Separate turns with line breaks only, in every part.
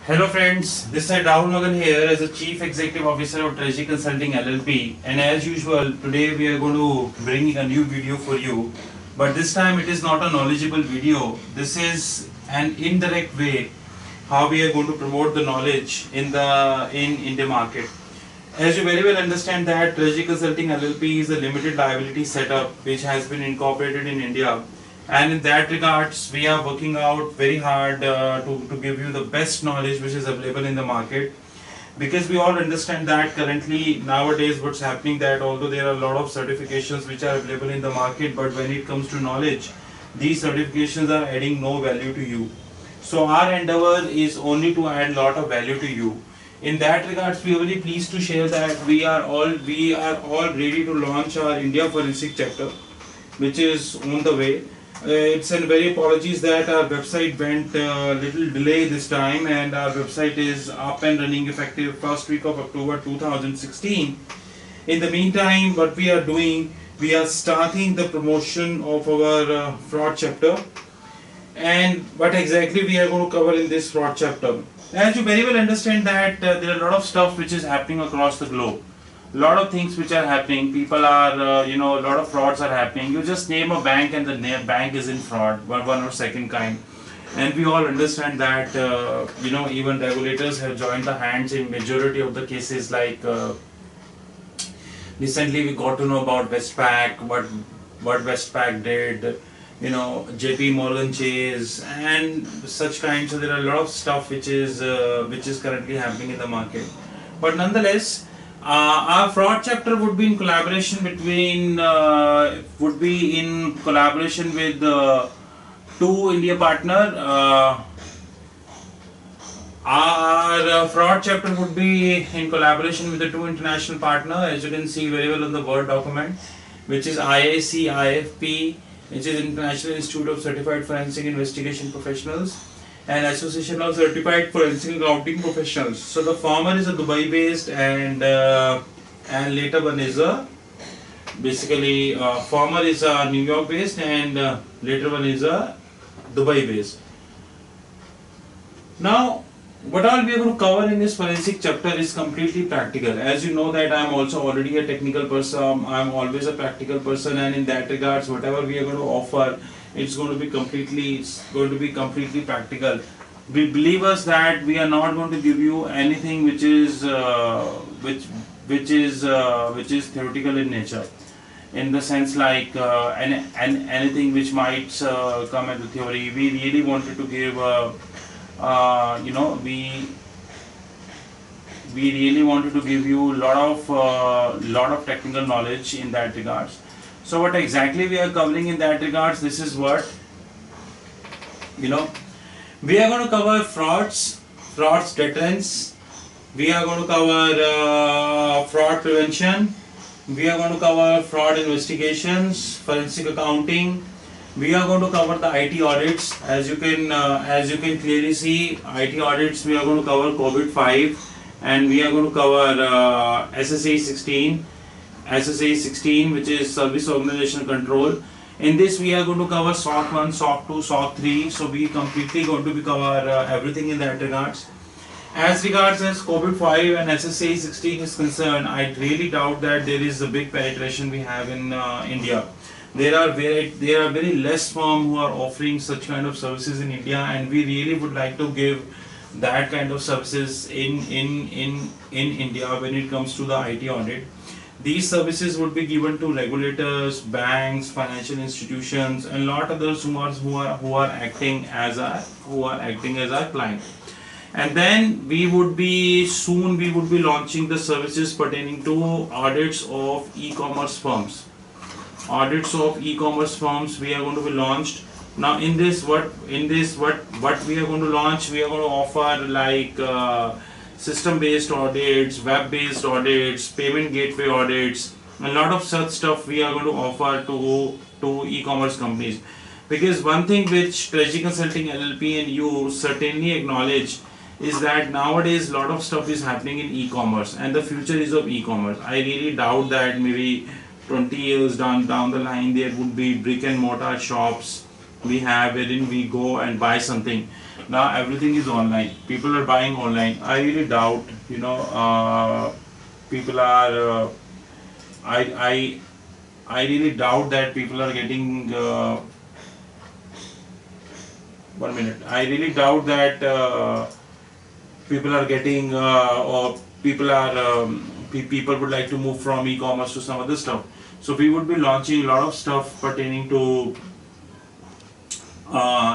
Hello friends, this is Rahul Magan here as the Chief Executive Officer of Treasury Consulting LLP, and as usual today we are going to bring a new video for you, but this time it is not a knowledgeable video. This is an indirect way how we are going to promote the knowledge in the market. As you very well understand that Treasury Consulting LLP is a limited liability setup which has been incorporated in India, and in that regards we are working out very hard to give you the best knowledge which is available in the market, because we all understand that currently nowadays what's happening, that although there are a lot of certifications which are available in the market, but when it comes to knowledge, these certifications are adding no value to you. So our endeavor is only to add lot of value to you. In that regards, we are very pleased to share that we are all ready to launch our India forensic chapter, which is on the way. It's a very apologies that our website went a little delay this time, and our website is up and running effective first week of October 2016. In the meantime, what we are doing, we are starting the promotion of our fraud chapter. And what exactly we are going to cover in this fraud chapter? As you very well understand that there are a lot of stuff which is happening across the globe. A lot of things which are happening. People are, a lot of frauds are happening. You just name a bank and the bank is in fraud, one or second kind. And we all understand that, even regulators have joined the hands in majority of the cases. Like recently we got to know about Westpac, what Westpac did, JP Morgan Chase and such kind. So there are a lot of stuff which is currently happening in the market. But nonetheless, our fraud chapter would be in collaboration with two India partner. Our fraud chapter would be in collaboration with the two international partner, as you can see very well on the Word document, which is IIC-IFP, which is International Institute of Certified Forensic Investigation Professionals, and Association of Certified Forensic Accounting Professionals. So the former is a Dubai based, and later one is former is a New York based, and later one is a Dubai based. Now, what all we are going to cover in this forensic chapter is completely practical. As you know that I am also already a technical person, I am always a practical person, and in that regards, whatever we are going to offer, it's going to be completely practical. We believe us that we are not going to give you anything which is theoretical in nature, in the sense like anything which might come as a theory. We really wanted to give we really wanted to give you lot of technical knowledge in that regards. So what exactly we are covering in that regards, this is what we are going to cover: frauds deterrence, we are going to cover fraud prevention, we are going to cover fraud investigations, forensic accounting, we are going to cover the IT audits. As you can clearly see, IT audits, we are going to cover COVID-5, and we are going to cover SSA 16, which is Service Organization Control. In this we are going to cover SOC 1, SOC 2, SOC 3. So we completely going to cover everything in that regards. As regards as COVID-5 and SSA 16 is concerned, I really doubt that there is a big penetration we have in India. There are very less firms who are offering such kind of services in India, and we really would like to give that kind of services in India when it comes to the IT audit. These services would be given to regulators, banks, financial institutions, and lot of others who are acting as our client. And then we would be launching the services pertaining to audits of e-commerce firms. Audits of e-commerce firms we are going to be launched. Now in this what we are going to launch, we are going to offer like system based audits, web based audits, payment gateway audits, a lot of such stuff we are going to offer to e-commerce companies. Because one thing which Treasury Consulting LLP and you certainly acknowledge is that nowadays lot of stuff is happening in e-commerce, and the future is of e-commerce. I really doubt that maybe 20 years down the line there would be brick and mortar shops we have wherein we go and buy something. Now everything is online. People are buying online. I really doubt, people are. I I I really doubt that people are getting. 1 minute. I really doubt that people are getting or people are people would like to move from e-commerce to some other stuff. So we would be launching a lot of stuff pertaining to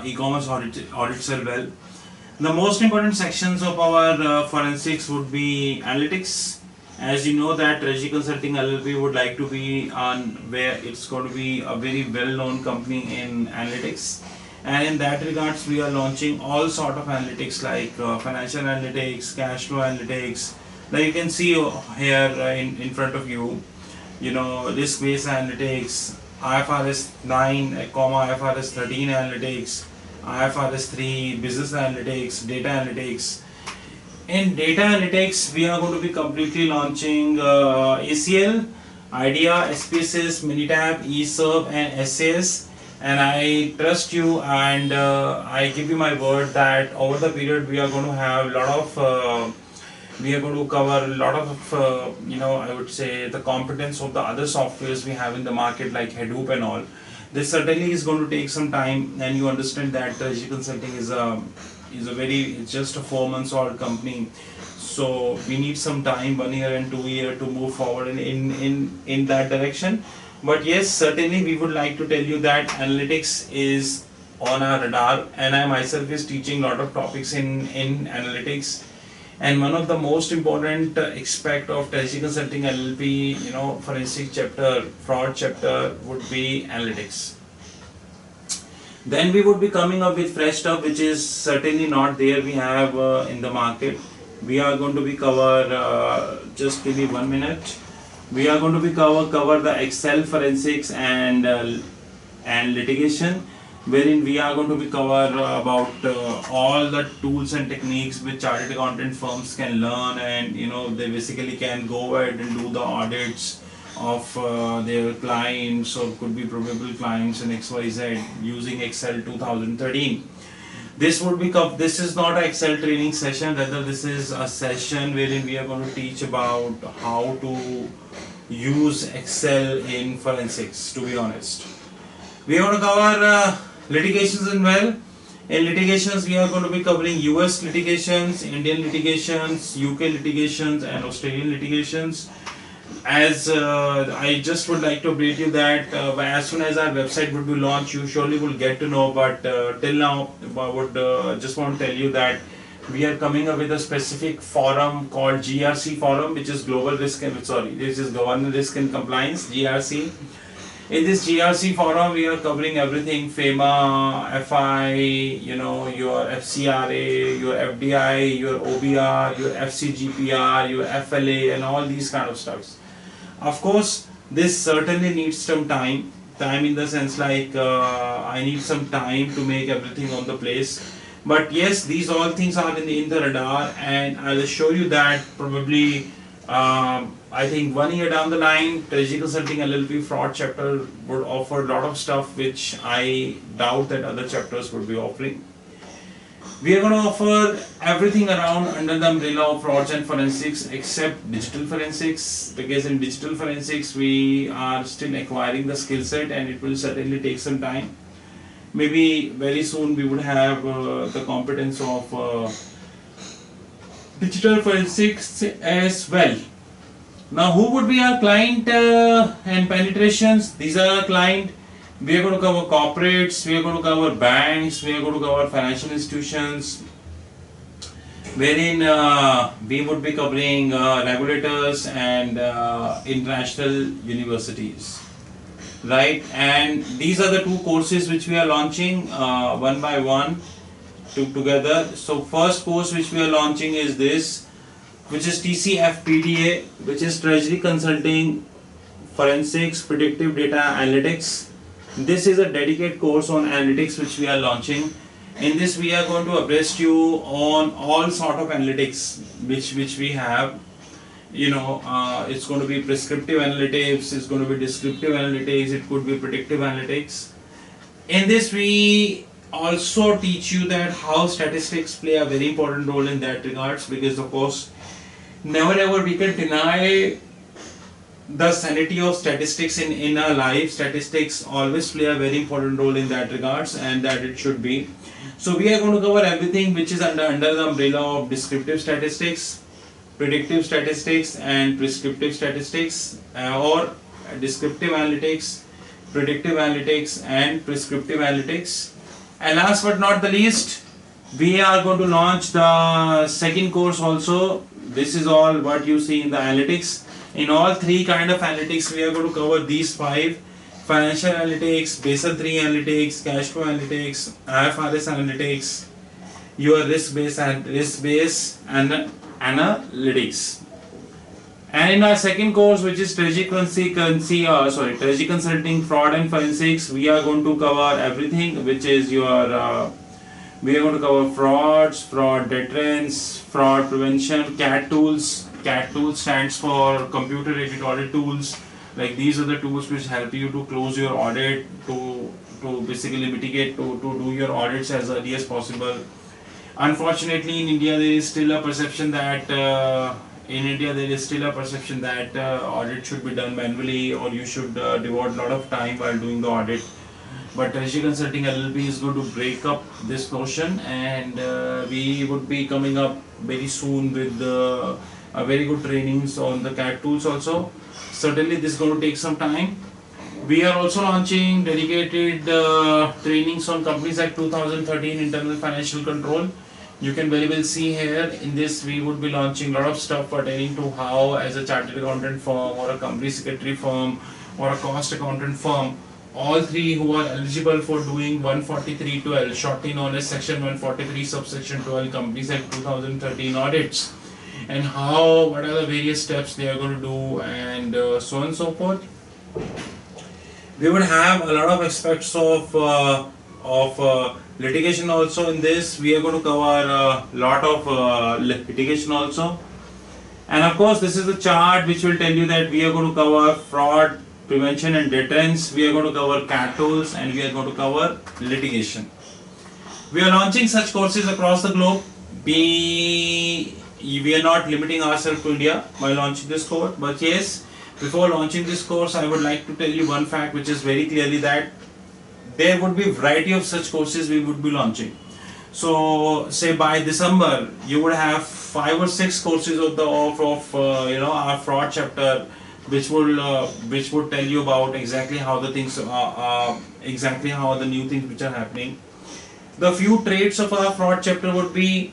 e-commerce audits as well. The most important sections of our forensics would be analytics. As you know that Treasury Consulting LLP would like to be on where it's going to be a very well-known company in analytics. And in that regards, we are launching all sort of analytics like financial analytics, cash flow analytics. Now you can see here in front of you, risk-based analytics, IFRS 9, IFRS 13 analytics, IFRS 3, business analytics, data analytics. In data analytics, we are going to be completely launching ACL, IDEA, SPSS, Minitab, eServe and SAS. And I trust you and I give you my word that over the period we are going to have a lot of we are going to cover a lot of I would say the competence of the other softwares we have in the market like Hadoop and all. This certainly is going to take some time, and you understand that Treasury Consulting is it's just a 4 months old company, so we need some time, 1 year and 2 years to move forward in that direction. But yes, certainly we would like to tell you that analytics is on our radar, and I myself is teaching a lot of topics in analytics. And one of the most important aspect of Treasury Consulting LLP, forensic chapter, fraud chapter would be analytics. Then we would be coming up with fresh stuff which is certainly not there we have in the market. We are going to be cover, just give me 1 minute. We are going to be cover the Excel forensics and litigation, wherein we are going to be cover about all the tools and techniques which chartered accountant firms can learn, and they basically can go ahead and do the audits of their clients or could be probable clients in XYZ using Excel 2013. This would be this is not an Excel training session, rather this is a session wherein we are going to teach about how to use Excel in forensics, to be honest. We are going to cover litigations as well. In litigations, we are going to be covering US litigations, Indian litigations, UK litigations and Australian litigations. As I just would like to update you that as soon as our website would be launched, you surely will get to know, but till now I would just want to tell you that we are coming up with a specific forum called GRC forum, which is Global Risk and this is Governance Risk and Compliance, GRC. In this GRC forum, we are covering everything: FEMA, FI, your FCRA, your FDI, your OBR, your FCGPR, your FLA, and all these kind of stuffs. Of course, this certainly needs some time in the sense like I need some time to make everything on the place. But yes, these all things are in the radar, and I'll assure you that probably I think 1 year down the line, Treasury Consulting LLP fraud chapter would offer a lot of stuff which I doubt that other chapters would be offering. We are going to offer everything around under the umbrella of frauds and forensics except digital forensics, because in digital forensics we are still acquiring the skill set and it will certainly take some time. Maybe very soon we would have the competence of digital forensics as well. Now, who would be our client and penetrations? These are our client. We are going to cover corporates, we are going to cover banks, we are going to cover financial institutions, wherein we would be covering regulators and international universities, right? And these are the two courses which we are launching one by one together. So first course which we are launching is this, which is TCFPDA, which is Treasury Consulting Forensics Predictive Data Analytics. This is a dedicated course on analytics which we are launching. In this we are going to abreast you on all sort of analytics which we have. It's going to be prescriptive analytics, it's going to be descriptive analytics, it could be predictive analytics. In this we also teach you that how statistics play a very important role in that regards, because of course never ever we can deny the sanity of statistics in our life. Statistics always play a very important role in that regards, and that it should be. So we are going to cover everything which is under the umbrella of descriptive statistics, predictive statistics and prescriptive statistics, or descriptive analytics, predictive analytics and prescriptive analytics. And last but not the least, we are going to launch the second course also. This is all what you see in the analytics. In all three kind of analytics, we are going to cover these five: financial analytics, Basel 3 analytics, cash flow analytics, IFRS analytics, your risk-based analytics. And in our second course, which is Treasury Consulting, Fraud and Forensics, we are going to cover everything, which is your we are going to cover frauds, fraud deterrence, fraud prevention, CAT tools. CAT tools stands for computer aided audit tools. Like these are the tools which help you to close your audit, to basically mitigate, to do your audits as early as possible. Unfortunately, in India there is still a perception that audit should be done manually, or you should devote a lot of time while doing the audit. But Treasury Consulting LLP is going to break up this notion, and we would be coming up very soon with a very good trainings on the CAT tools also. Certainly this is going to take some time. We are also launching dedicated trainings on Companies Act 2013 internal financial control. You can very well see here in this we would be launching a lot of stuff pertaining to how, as a chartered accountant firm or a company secretary firm or a cost accountant firm, all three who are eligible for doing 143.12, shortly known as section 143 subsection 12 Companies Act 2013 audits, and what are the various steps they are going to do, and so on and so forth. We would have a lot of aspects of litigation also in this. We are going to cover a lot of litigation also, and of course this is the chart which will tell you that we are going to cover fraud prevention and deterrence, we are going to cover CAT tools, and we are going to cover litigation. We are launching such courses across the globe. We are not limiting ourselves to India by launching this course, but yes, before launching this course, I would like to tell you one fact which is very clearly that there would be a variety of such courses we would be launching. So say by December, you would have 5 or 6 courses of our fraud chapter, which would tell you about exactly how the things exactly how the new things which are happening. The few traits of our fraud chapter would be,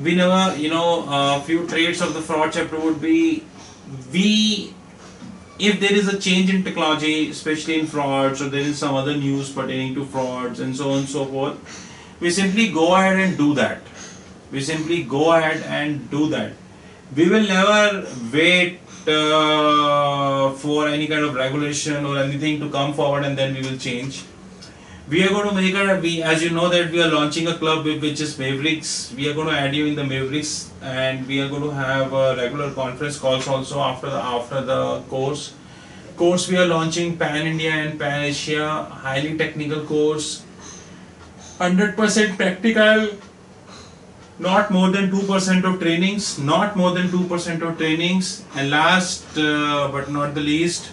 few traits of the fraud chapter would be, if there is a change in technology, especially in frauds, or there is some other news pertaining to frauds and so on and so forth, we simply go ahead and do that. We will never wait for any kind of regulation or anything to come forward and then we will change. We are going to make as you know that we are launching a club which is Mavericks. We are going to add you in the Mavericks, and we are going to have regular conference calls also after the course. We are launching Pan India and Pan Asia, highly technical course, 100% practical, not more than 2% of trainings, and last but not the least,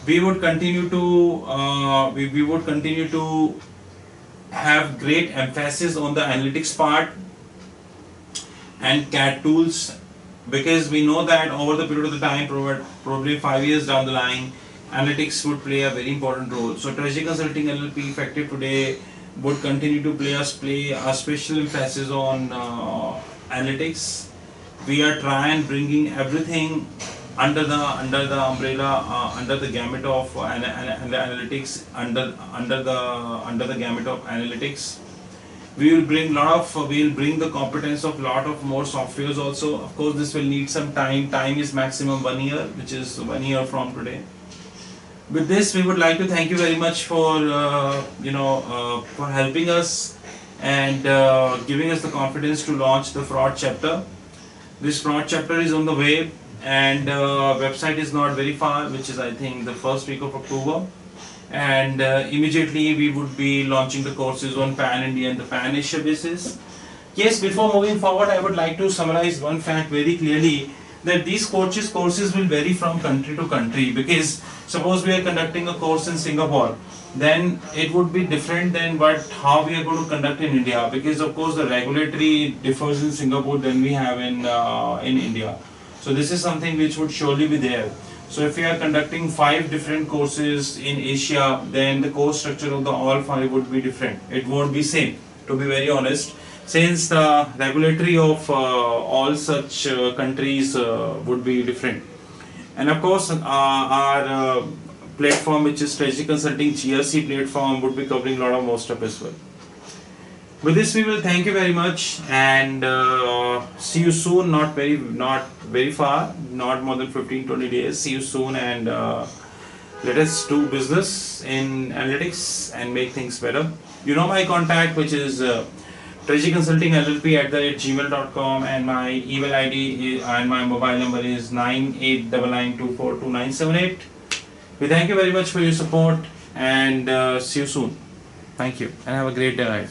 we would continue to have great emphasis on the analytics part and CAT tools, because we know that over the period of the time, probably 5 years down the line, analytics would play a very important role. So Treasury Consulting LLP, effective today, would continue to play a special emphasis on analytics. We are trying bringing everything under the umbrella, under the gamut of analytics, under the gamut of analytics. We will bring the competence of lot of more softwares also. Of course, this will need some time. Time is maximum 1 year, which is 1 year from today. With this, we would like to thank you very much for for helping us and giving us the confidence to launch the fraud chapter. This fraud chapter is on the way, and website is not very far, which is I think the first week of October. and immediately we would be launching the courses on pan-India and the pan-Asia basis. Yes, before moving forward, I would like to summarize one fact very clearly, that these courses will vary from country to country, because suppose we are conducting a course in Singapore, then it would be different than how we are going to conduct in India, because of course the regulatory differs in Singapore than we have in India. So this is something which would surely be there. So if we are conducting 5 different courses in Asia, then the course structure of the all 5 would be different. It won't be same, to be very honest, since the regulatory of all such countries would be different. And of course our platform, which is Treasury Consulting GRC platform, would be covering a lot of more stuff as well. With this, we will thank you very much, and see you soon. Not very far, not more than 15-20 days. See you soon, and let us do business in analytics and make things better. You know my contact, which is Treasury Consulting LLP @gmail.com, and my email ID and my mobile number is 9899242978. We thank you very much for your support, and see you soon. Thank you, and have a great day ahead.